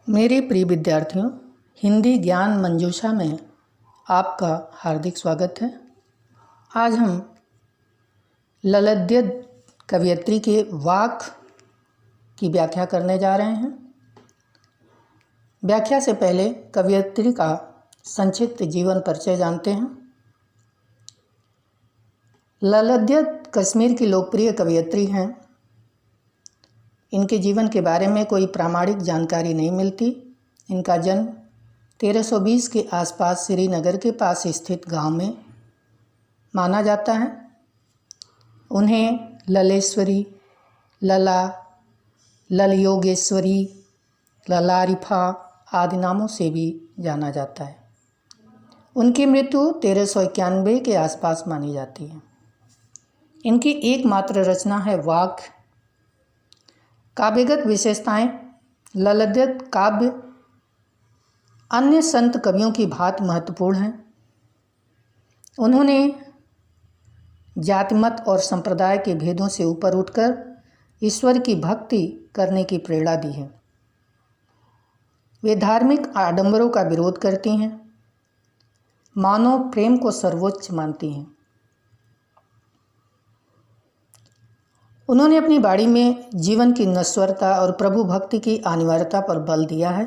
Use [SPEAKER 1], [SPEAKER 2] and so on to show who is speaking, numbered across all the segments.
[SPEAKER 1] मेरे प्रिय विद्यार्थियों, हिंदी ज्ञान मंजूषा में आपका हार्दिक स्वागत है। आज हम ललद्य कवयित्री के वाक की व्याख्या करने जा रहे हैं। व्याख्या से पहले कवयित्री का संक्षिप्त जीवन परिचय जानते हैं। ललद्य कश्मीर की लोकप्रिय कवयित्री हैं। इनके जीवन के बारे में कोई प्रामाणिक जानकारी नहीं मिलती। इनका जन्म 1320 के आसपास श्रीनगर के पास स्थित गांव में माना जाता है। उन्हें ललेश्वरी, लला, ललयोगेश्वरी, ललारिफा आदि नामों से भी जाना जाता है। उनकी मृत्यु 1391 के आसपास मानी जाती है। इनकी एकमात्र रचना है वाक। काव्यगत विशेषताएं। ललद्य काव्य अन्य संत कवियों की भांति महत्वपूर्ण हैं। उन्होंने जातिमत और संप्रदाय के भेदों से ऊपर उठकर ईश्वर की भक्ति करने की प्रेरणा दी है। वे धार्मिक आडंबरों का विरोध करती हैं, मानव प्रेम को सर्वोच्च मानती हैं। उन्होंने अपनी वाणी में जीवन की नश्वरता और प्रभु भक्ति की अनिवार्यता पर बल दिया है।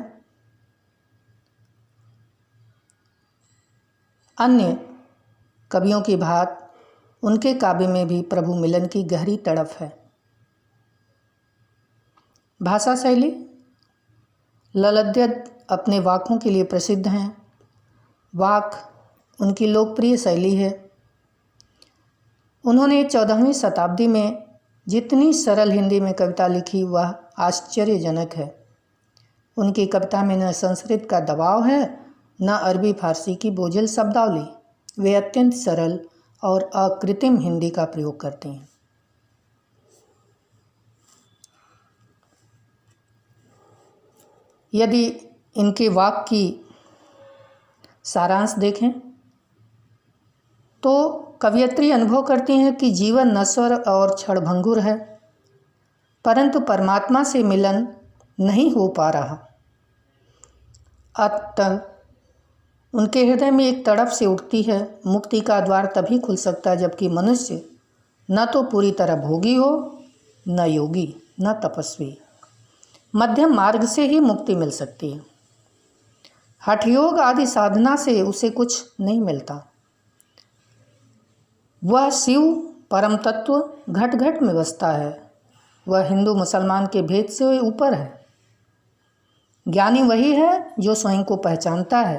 [SPEAKER 1] अन्य कवियों की भांति उनके काव्य में भी प्रभु मिलन की गहरी तड़प है। भाषा शैली। ललद्य अपने वाकों के लिए प्रसिद्ध हैं। वाक उनकी लोकप्रिय शैली है। उन्होंने 14वीं शताब्दी में जितनी सरल हिंदी में कविता लिखी वह आश्चर्यजनक है। उनकी कविता में न संस्कृत का दबाव है, न अरबी फारसी की बोझिल शब्दावली। वे अत्यंत सरल और अकृत्रिम हिंदी का प्रयोग करते हैं। यदि इनके वाक की सारांश देखें तो कवयित्री अनुभव करती हैं कि जीवन नश्वर और क्षणभंगुर है, परंतु परमात्मा से मिलन नहीं हो पा रहा। अतः उनके हृदय में एक तड़प से उठती है। मुक्ति का द्वार तभी खुल सकता है जबकि मनुष्य न तो पूरी तरह भोगी हो, न योगी, न तपस्वी। मध्यम मार्ग से ही मुक्ति मिल सकती है। हठयोग आदि साधना से उसे कुछ नहीं मिलता। वह शिव परम तत्व घट घट में बसता है। वह हिंदू मुसलमान के भेद से ऊपर है। ज्ञानी वही है जो स्वयं को पहचानता है।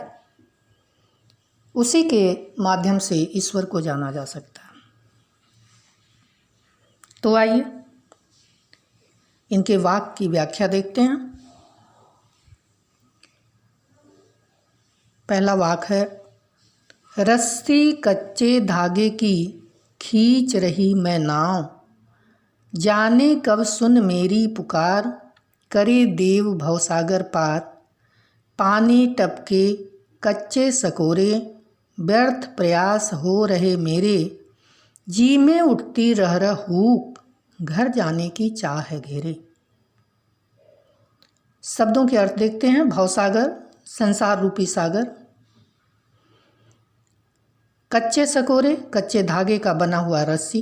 [SPEAKER 1] उसी के माध्यम से ईश्वर को जाना जा सकता है। तो आइए इनके वाक की व्याख्या देखते हैं। पहला वाक है, रस्सी कच्चे धागे की खींच रही मैं नाव, जाने कब सुन मेरी पुकार, करे देव भवसागर पार। पानी टपके कच्चे सकोरे, व्यर्थ प्रयास हो रहे मेरे, जी में उठती रह हूक, घर जाने की चाह है घेरे। शब्दों के अर्थ देखते हैं। भवसागर संसार रूपी सागर। कच्चे सकोरे कच्चे धागे का बना हुआ रस्सी।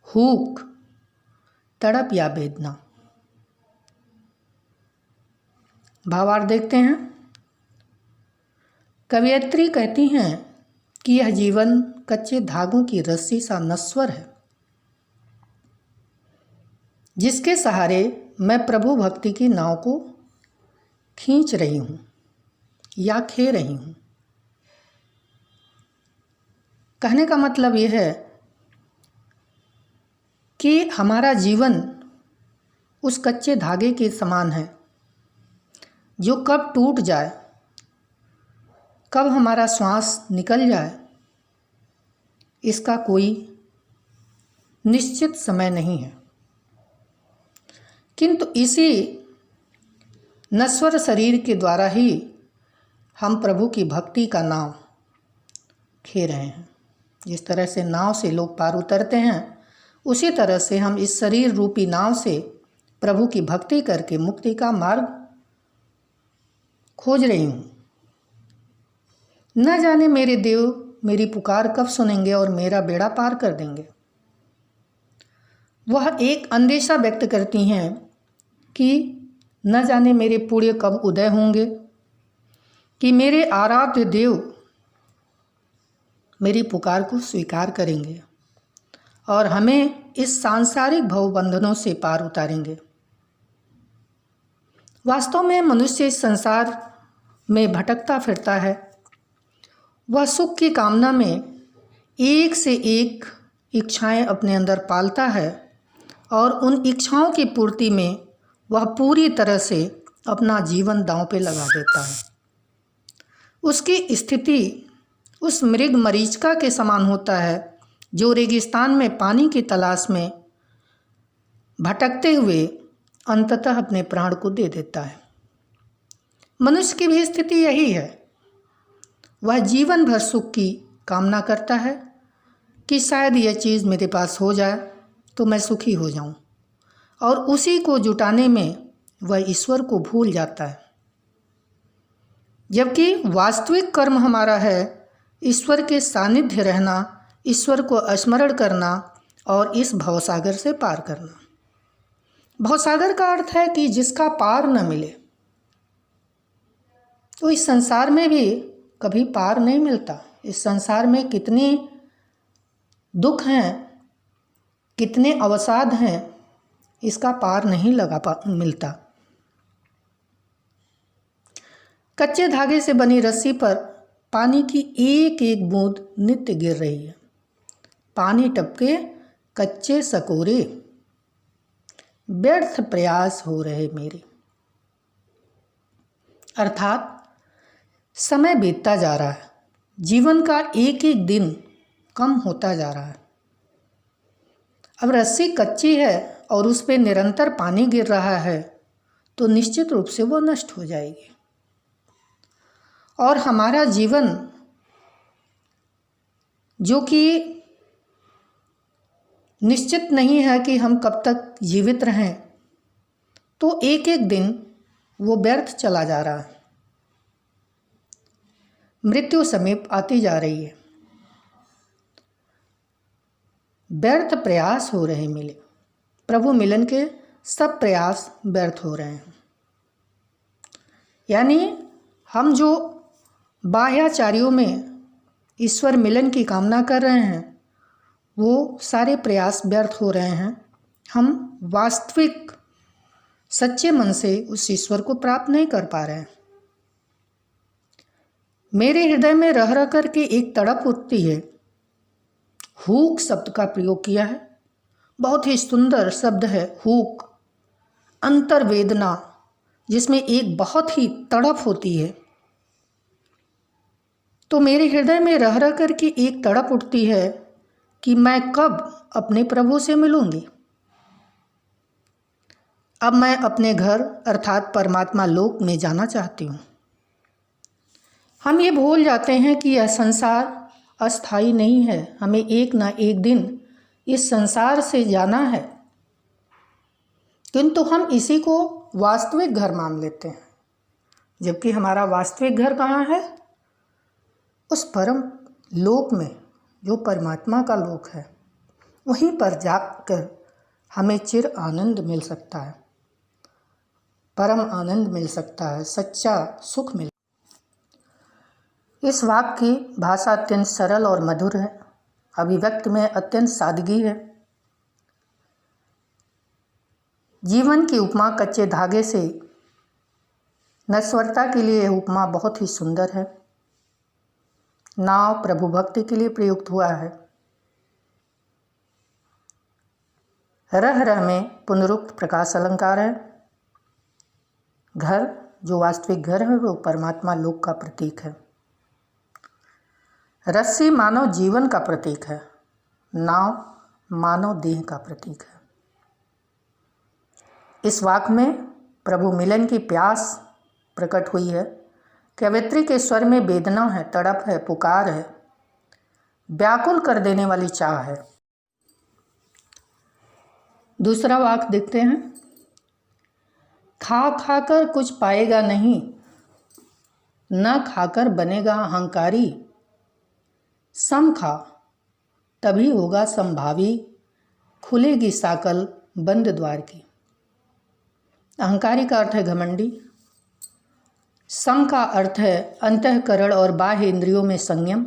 [SPEAKER 1] हुक तड़प या वेदना। भावार्थ देखते हैं। कवयित्री कहती हैं कि यह जीवन कच्चे धागों की रस्सी सा नश्वर है, जिसके सहारे मैं प्रभु भक्ति की नाव को खींच रही हूँ या खे रही हूँ। कहने का मतलब यह है कि हमारा जीवन उस कच्चे धागे के समान है जो कब टूट जाए, कब हमारा श्वास निकल जाए, इसका कोई निश्चित समय नहीं है। किंतु इसी नश्वर शरीर के द्वारा ही हम प्रभु की भक्ति का नाव खे रहे हैं। जिस तरह से नाव से लोग पार उतरते हैं, उसी तरह से हम इस शरीर रूपी नाव से प्रभु की भक्ति करके मुक्ति का मार्ग खोज रही हूँ। न जाने मेरे देव मेरी पुकार कब सुनेंगे और मेरा बेड़ा पार कर देंगे। वह एक अंदेशा व्यक्त करती हैं कि न जाने मेरे पुण्य कब उदय होंगे, कि मेरे आराध्य देव मेरी पुकार को स्वीकार करेंगे और हमें इस सांसारिक भवबंधनों से पार उतारेंगे। वास्तव में मनुष्य इस संसार में भटकता फिरता है। वह सुख की कामना में एक से एक इच्छाएं अपने अंदर पालता है और उन इच्छाओं की पूर्ति में वह पूरी तरह से अपना जीवन दांव पे लगा देता है। उसकी स्थिति उस मृग मरीचिका के समान होता है जो रेगिस्तान में पानी की तलाश में भटकते हुए अंततः अपने प्राण को दे देता है। मनुष्य की भी स्थिति यही है। वह जीवन भर सुख की कामना करता है कि शायद यह चीज़ मेरे पास हो जाए तो मैं सुखी हो जाऊं, और उसी को जुटाने में वह ईश्वर को भूल जाता है। जबकि वास्तविक कर्म हमारा है ईश्वर के सानिध्य रहना, ईश्वर को स्मरण करना और इस भवसागर से पार करना। भवसागर का अर्थ है कि जिसका पार न मिले। तो इस संसार में भी कभी पार नहीं मिलता। इस संसार में कितने दुख हैं, कितने अवसाद हैं, इसका पार नहीं मिलता। कच्चे धागे से बनी रस्सी पर पानी की एक एक बूंद नित्य गिर रही है। पानी टपके कच्चे सकोरे, व्यर्थ प्रयास हो रहे मेरे। अर्थात समय बीतता जा रहा है, जीवन का एक एक दिन कम होता जा रहा है। अब रस्सी कच्ची है और उस पर निरंतर पानी गिर रहा है तो निश्चित रूप से वो नष्ट हो जाएगी। और हमारा जीवन जो कि निश्चित नहीं है कि हम कब तक जीवित रहें, तो एक एक दिन वो व्यर्थ चला जा रहा है। मृत्यु समीप आती जा रही है। व्यर्थ प्रयास हो रहे मिले। प्रभु मिलन के सब प्रयास व्यर्थ हो रहे हैं। यानी हम जो बाह्याचार्यों में ईश्वर मिलन की कामना कर रहे हैं वो सारे प्रयास व्यर्थ हो रहे हैं। हम वास्तविक सच्चे मन से उस ईश्वर को प्राप्त नहीं कर पा रहे हैं। मेरे हृदय में रह रह कर के एक तड़प उठती है। हुक शब्द का प्रयोग किया है, बहुत ही सुंदर शब्द है हुक, अंतर्वेदना, जिसमें एक बहुत ही तड़प होती है। तो मेरे हृदय में रह रह कर के एक तड़प उठती है कि मैं कब अपने प्रभु से मिलूंगी। अब मैं अपने घर अर्थात परमात्मा लोक में जाना चाहती हूँ। हम ये भूल जाते हैं कि यह संसार अस्थाई नहीं है। हमें एक ना एक दिन इस संसार से जाना है, किंतु हम इसी को वास्तविक घर मान लेते हैं, जबकि हमारा वास्तविक घर कहाँ है? उस परम लोक में, जो परमात्मा का लोक है। वहीं पर जाकर हमें चिर आनंद मिल सकता है, परम आनंद मिल सकता है, सच्चा सुख मिल। इस वाक्य की भाषा अत्यंत सरल और मधुर है, अभिव्यक्ति में अत्यंत सादगी है। जीवन की उपमा कच्चे धागे से नश्वरता के लिए यह उपमा बहुत ही सुंदर है। नाव प्रभु भक्ति के लिए प्रयुक्त हुआ है। रह रह में पुनरुक्त प्रकाश अलंकार है। घर जो वास्तविक घर है वो परमात्मा लोक का प्रतीक है। रस्सी मानव जीवन का प्रतीक है, नाव मानव देह का प्रतीक है। इस वाक्य में प्रभु मिलन की प्यास प्रकट हुई है। कवयित्री के स्वर में वेदना है, तड़प है, पुकार है, व्याकुल कर देने वाली चाह है। दूसरा वाक्य देखते हैं। खा खाकर कुछ पाएगा नहीं, न खाकर बनेगा अहंकारी। सम खा तभी होगा संभावी, खुलेगी साकल बंद द्वार की। अहंकारी का अर्थ है घमंडी। सम का अर्थ है अंतःकरण और बाह्य इंद्रियों में संयम।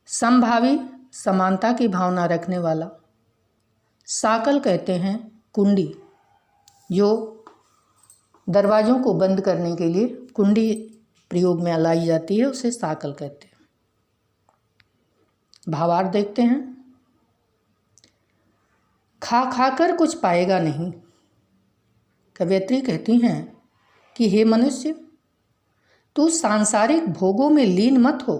[SPEAKER 1] समभावी समानता की भावना रखने वाला। साकल कहते हैं कुंडी, जो दरवाज़ों को बंद करने के लिए कुंडी प्रयोग में लाई जाती है, उसे साकल कहते हैं। भावार्थ देखते हैं। खा खाकर कुछ पाएगा नहीं। कवयित्री कहती हैं कि हे मनुष्य, तू सांसारिक भोगों में लीन मत हो,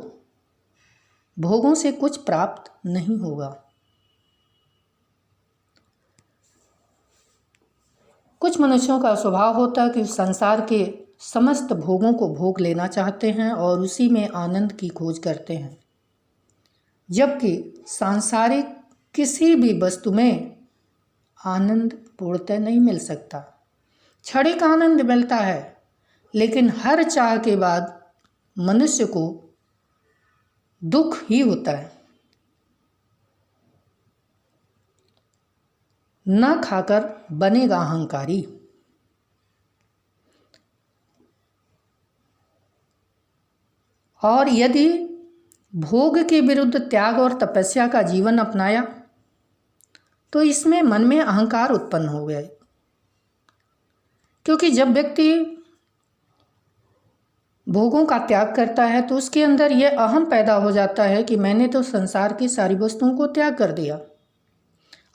[SPEAKER 1] भोगों से कुछ प्राप्त नहीं होगा। कुछ मनुष्यों का स्वभाव होता है कि संसार के समस्त भोगों को भोग लेना चाहते हैं और उसी में आनंद की खोज करते हैं, जबकि सांसारिक किसी भी वस्तु में आनंद पूर्णतः नहीं मिल सकता। क्षणिक आनंद मिलता है, लेकिन हर चाह के बाद मनुष्य को दुख ही होता है। न खाकर बनेगा अहंकारी। और यदि भोग के विरुद्ध त्याग और तपस्या का जीवन अपनाया तो इसमें मन में अहंकार उत्पन्न हो गया। क्योंकि जब व्यक्ति भोगों का त्याग करता है तो उसके अंदर यह अहम पैदा हो जाता है कि मैंने तो संसार की सारी वस्तुओं को त्याग कर दिया,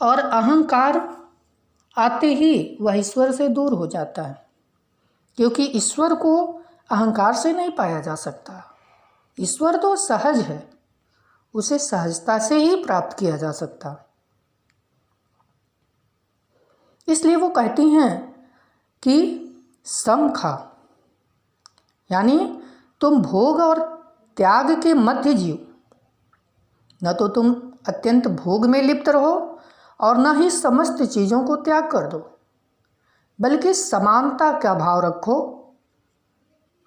[SPEAKER 1] और अहंकार आते ही वह ईश्वर से दूर हो जाता है। क्योंकि ईश्वर को अहंकार से नहीं पाया जा सकता। ईश्वर तो सहज है, उसे सहजता से ही प्राप्त किया जा सकता। इसलिए वो कहती हैं कि सम खा, यानी तुम भोग और त्याग के मध्य जियो। न तो तुम अत्यंत भोग में लिप्त रहो और न ही समस्त चीज़ों को त्याग कर दो, बल्कि समानता का भाव रखो।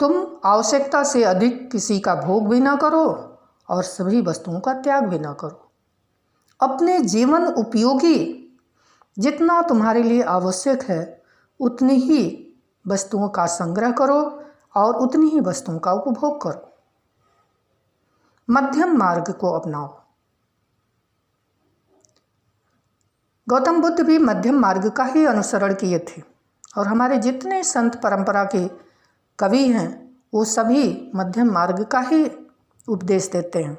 [SPEAKER 1] तुम आवश्यकता से अधिक किसी का भोग भी ना करो और सभी वस्तुओं का त्याग भी ना करो। अपने जीवन उपयोगी जितना तुम्हारे लिए आवश्यक है उतनी ही वस्तुओं का संग्रह करो और उतनी ही वस्तुओं का उपभोग करो। मध्यम मार्ग को अपनाओ। गौतम बुद्ध भी मध्यम मार्ग का ही अनुसरण किए थे, और हमारे जितने संत परंपरा के कवि हैं वो सभी मध्यम मार्ग का ही उपदेश देते हैं।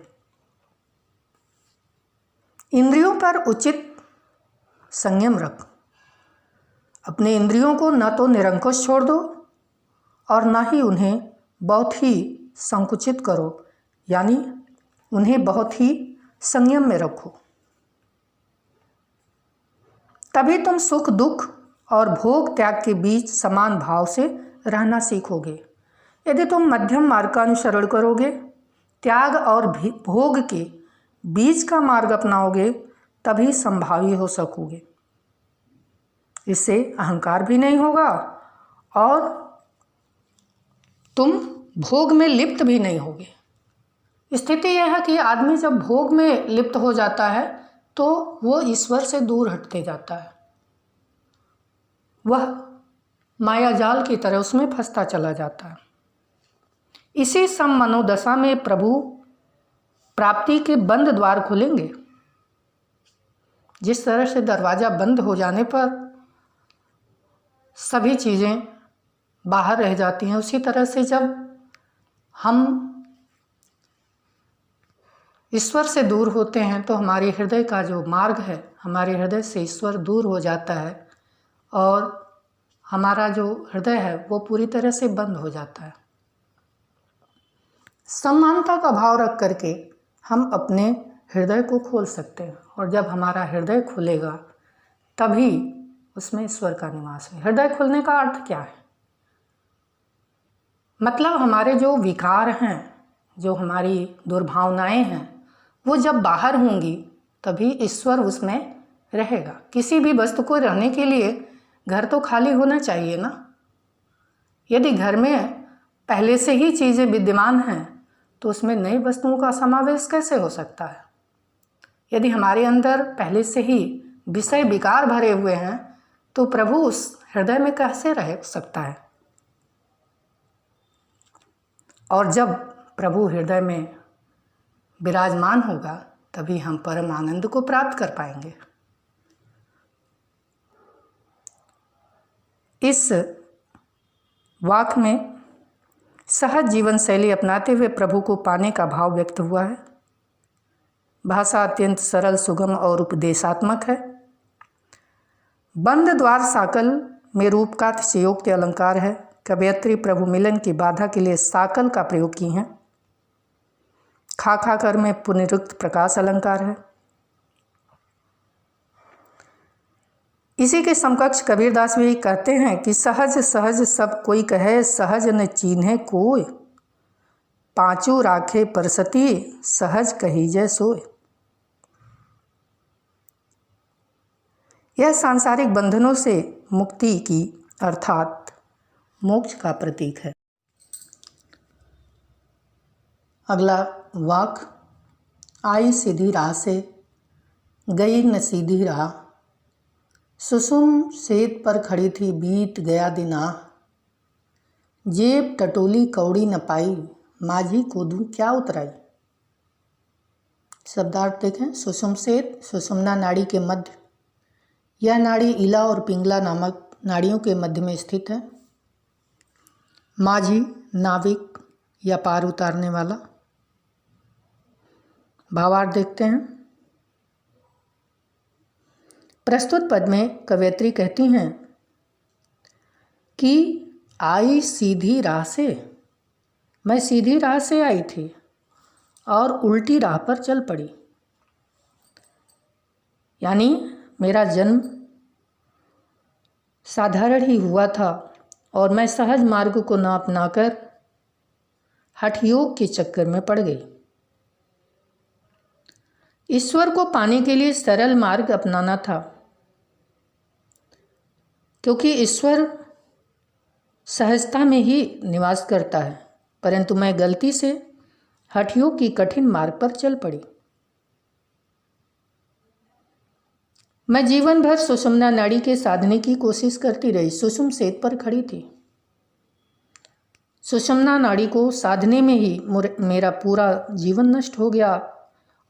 [SPEAKER 1] इंद्रियों पर उचित संयम रख। अपने इंद्रियों को न तो निरंकुश छोड़ दो और न ही उन्हें बहुत ही संकुचित करो, यानी उन्हें बहुत ही संयम में रखो। तभी तुम सुख दुख और भोग त्याग के बीच समान भाव से रहना सीखोगे। यदि तुम मध्यम मार्ग का अनुसरण करोगे, त्याग और भोग के बीच का मार्ग अपनाओगे, तभी संभावी हो सकोगे। इससे अहंकार भी नहीं होगा और तुम भोग में लिप्त भी नहीं होगे। स्थिति यह है कि आदमी जब भोग में लिप्त हो जाता है तो वो ईश्वर से दूर हटते जाता है। वह माया जाल की तरह उसमें फंसता चला जाता है। इसी सम मनोदशा में प्रभु प्राप्ति के बंद द्वार खुलेंगे। जिस तरह से दरवाज़ा बंद हो जाने पर सभी चीज़ें बाहर रह जाती हैं, उसी तरह से जब हम ईश्वर से दूर होते हैं तो हमारे हृदय का जो मार्ग है, हमारे हृदय से ईश्वर दूर हो जाता है और हमारा जो हृदय है वो पूरी तरह से बंद हो जाता है। समानता का भाव रख करके हम अपने हृदय को खोल सकते हैं, और जब हमारा हृदय खुलेगा तभी उसमें ईश्वर का निवास है। हृदय खुलने का अर्थ क्या है? मतलब हमारे जो विकार हैं, जो हमारी दुर्भावनाएं हैं, वो जब बाहर होंगी तभी ईश्वर उसमें रहेगा। किसी भी वस्तु को रहने के लिए घर तो खाली होना चाहिए ना। यदि घर में पहले से ही चीज़ें विद्यमान हैं तो उसमें नई वस्तुओं का समावेश कैसे हो सकता है? यदि हमारे अंदर पहले से ही विषय विकार भरे हुए हैं तो प्रभु उस हृदय में कैसे रह सकता है? और जब प्रभु हृदय में विराजमान होगा तभी हम परम आनंद को प्राप्त कर पाएंगे। इस वाक्य में सहज जीवन शैली अपनाते हुए प्रभु को पाने का भाव व्यक्त हुआ है। भाषा अत्यंत सरल, सुगम और उपदेशात्मक है। बंद द्वार साकल में रूप का अतिशयोक्ति अलंकार है। कवयित्री प्रभु मिलन की बाधा के लिए साकल का प्रयोग की हैं। खा खा कर में पुनरुक्त प्रकाश अलंकार है। इसी के समकक्ष कबीरदास भी कहते हैं कि सहज सहज सब कोई कहे, सहज न चीन्हे कोय, पांचों राखे परसती, सहज कही जय सोय। यह सांसारिक बंधनों से मुक्ति की अर्थात मोक्ष का प्रतीक है। अगला वाक्य, आई सीधी राह से गई न सीधी राह, सुसुम सेत पर खड़ी थी बीत गया दिन आ, जेब टटोली कौड़ी न पाई, माझी को दूं क्या उतराई। शब्दार्थ देखें। सुषुम सेत सुषुम्ना नाड़ी के मध्य, यह नाड़ी इला और पिंगला नामक नाड़ियों के मध्य में स्थित है। माझी नाविक या पार उतारने वाला। भावार्थ देखते हैं। प्रस्तुत पद में कवयित्री कहती हैं कि आई सीधी राह से, मैं सीधी राह से आई थी और उल्टी राह पर चल पड़ी। यानी मेरा जन्म साधारण ही हुआ था और मैं सहज मार्ग को न अपनाकर हठयोग के चक्कर में पड़ गई। ईश्वर को पाने के लिए सरल मार्ग अपनाना था, क्योंकि ईश्वर सहजता में ही निवास करता है, परंतु मैं गलती से हठयोग की कठिन मार्ग पर चल पड़ी। मैं जीवन भर सुषुम्ना नाड़ी के साधने की कोशिश करती रही। सुषुम सेत पर खड़ी थी। सुषुम्ना नाड़ी को साधने में ही मेरा पूरा जीवन नष्ट हो गया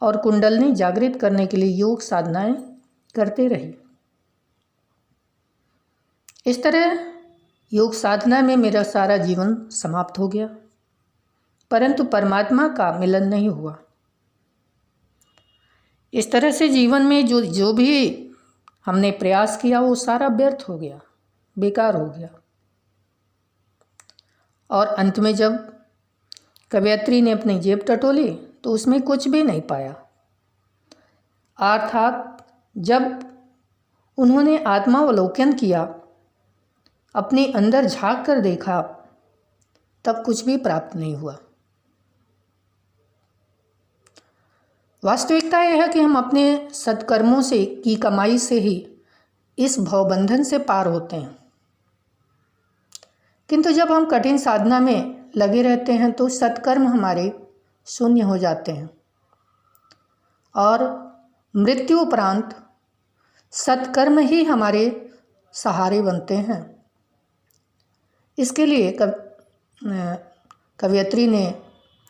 [SPEAKER 1] और कुंडलनी जागृत करने के लिए योग साधनाएं करते रही। इस तरह योग साधना में मेरा सारा जीवन समाप्त हो गया, परंतु परमात्मा का मिलन नहीं हुआ। इस तरह से जीवन में जो भी हमने प्रयास किया वो सारा व्यर्थ हो गया, बेकार हो गया। और अंत में जब कवयित्री ने अपनी जेब टटोली तो उसमें कुछ भी नहीं पाया। अर्थात जब उन्होंने आत्मावलोकन किया, अपने अंदर झांक कर देखा, तब कुछ भी प्राप्त नहीं हुआ। वास्तविकता यह है कि हम अपने सत्कर्मों से की कमाई से ही इस भवबंधन से पार होते हैं, किंतु जब हम कठिन साधना में लगे रहते हैं तो सत्कर्म हमारे शून्य हो जाते हैं और मृत्यु उपरांत सत्कर्म ही हमारे सहारे बनते हैं। इसके लिए कवयित्री ने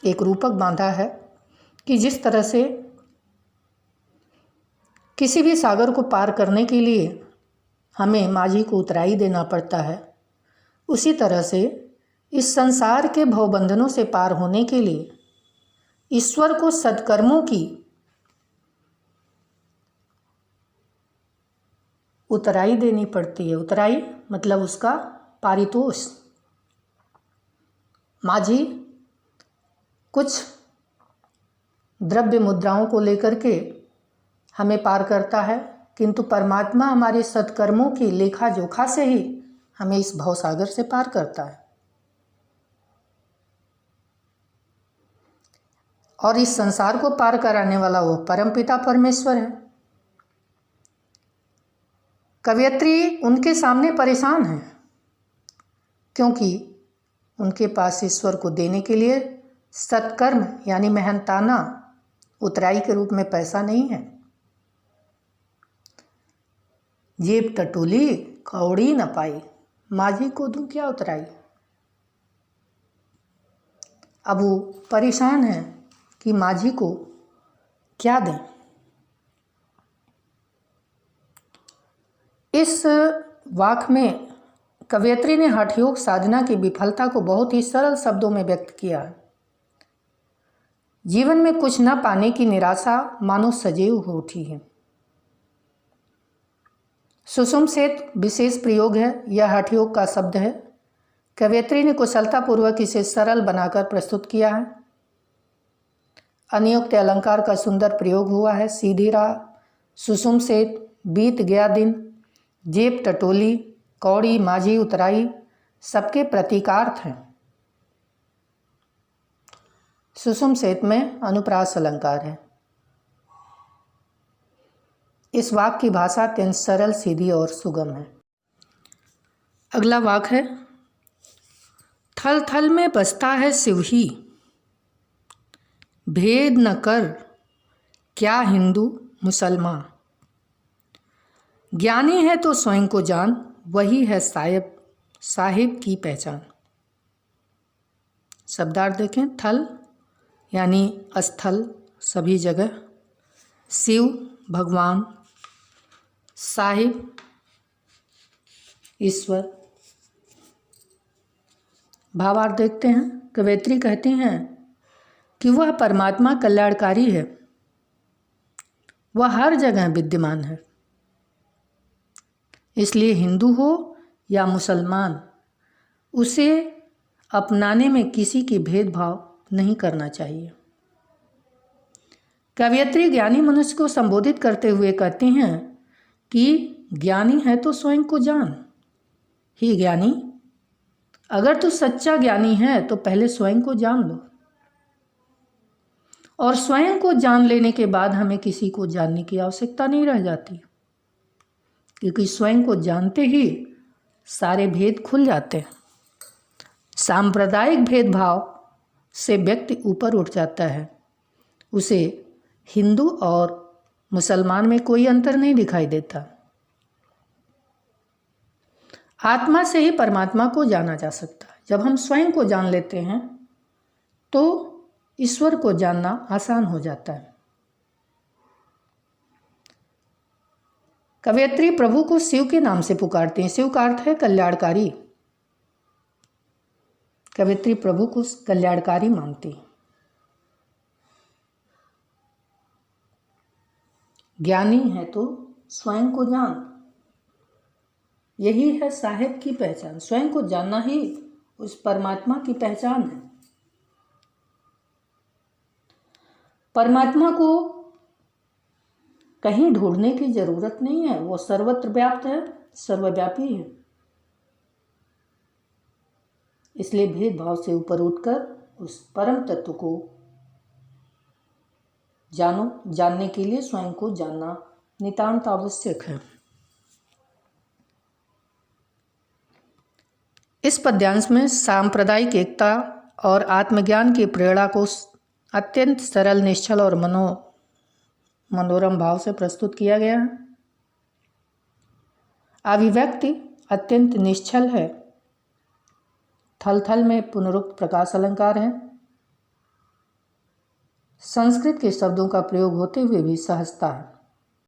[SPEAKER 1] एक रूपक बांधा है कि जिस तरह से किसी भी सागर को पार करने के लिए हमें माझी को उतराई देना पड़ता है, उसी तरह से इस संसार के भवबंधनों से पार होने के लिए ईश्वर को सत्कर्मों की उतराई देनी पड़ती है। उतराई मतलब उसका पारितोष। माझी कुछ द्रव्य मुद्राओं को लेकर के हमें पार करता है, किंतु परमात्मा हमारे सत्कर्मों की लेखा जोखा से ही हमें इस भवसागर से पार करता है। और इस संसार को पार कराने वाला वो परमपिता परमेश्वर है। कवयित्री उनके सामने परेशान है, क्योंकि उनके पास ईश्वर को देने के लिए सत्कर्म यानी मेहनताना उतराई के रूप में पैसा नहीं है। जेब टटोली कौड़ी न पाई, माझी को दूं क्या उतराई। अब वो परेशान है कि माझी को क्या दें। इस वाक्य में कवयित्री ने हठ योग साधना की विफलता को बहुत ही सरल शब्दों में व्यक्त किया है। जीवन में कुछ न पाने की निराशा मानो सजीव हो उठी है। सुषुम सेत विशेष प्रयोग है, यह हठ योग का शब्द है। कवयित्री ने कुशलतापूर्वक इसे सरल बनाकर प्रस्तुत किया है। अनियुक्त अलंकार का सुंदर प्रयोग हुआ है। सीधी राह, सुषुम सेत, बीत गया दिन, जेब टटोली, कौड़ी माझी उतराई सबके प्रतीकार्थ हैं। सुषुम सेत में अनुप्रास अलंकार है। इस वाक्य की भाषा अत्यंत सरल, सीधी और सुगम है। अगला वाक्य है, थल थल में बसता है शिव ही, भेद न कर क्या हिंदू मुसलमान। ज्ञानी है तो स्वयं को जान, वही है साहिब की पहचान। शब्दार्थ देखें, थल यानी स्थल, सभी जगह, शिव भगवान, साहिब ईश्वर। भावार्थ देखते हैं। कवयित्री कहती हैं कि वह परमात्मा कल्याणकारी है, वह हर जगह विद्यमान है। इसलिए हिंदू हो या मुसलमान, उसे अपनाने में किसी की भेदभाव नहीं करना चाहिए। कवयित्री ज्ञानी मनुष्य को संबोधित करते हुए कहती हैं कि ज्ञानी है तो स्वयं को जान। ही ज्ञानी, अगर तू सच्चा ज्ञानी है तो पहले स्वयं को जान लो, और स्वयं को जान लेने के बाद हमें किसी को जानने की आवश्यकता नहीं रह जाती, क्योंकि स्वयं को जानते ही सारे भेद खुल जाते हैं। सांप्रदायिक भेदभाव से व्यक्ति ऊपर उठ जाता है, उसे हिंदू और मुसलमान में कोई अंतर नहीं दिखाई देता। आत्मा से ही परमात्मा को जाना जा सकता है। जब हम स्वयं को जान लेते हैं तो ईश्वर को जानना आसान हो जाता है। कवयित्री प्रभु को शिव के नाम से पुकारते हैं। शिव का अर्थ है कल्याणकारी। कवयित्री प्रभु को कल्याणकारी मानती है। ज्ञानी है तो स्वयं को जान, यही है साहिब की पहचान। स्वयं को जानना ही उस परमात्मा की पहचान है। परमात्मा को कहीं ढूंढने की जरूरत नहीं है, वो सर्वत्र व्याप्त है, सर्वव्यापी है। इसलिए भेदभाव से ऊपर उठकर उस परम तत्व को जानो। जानने के लिए स्वयं को जानना नितांत आवश्यक है। इस पद्यांश में सांप्रदायिक एकता और आत्मज्ञान की प्रेरणा को अत्यंत सरल, निश्चल और मनोरम भाव से प्रस्तुत किया गया है। अभिव्यक्ति अत्यंत निश्चल है। थल थल में पुनरुक्त प्रकाश अलंकार है। संस्कृत के शब्दों का प्रयोग होते हुए भी सहजता है।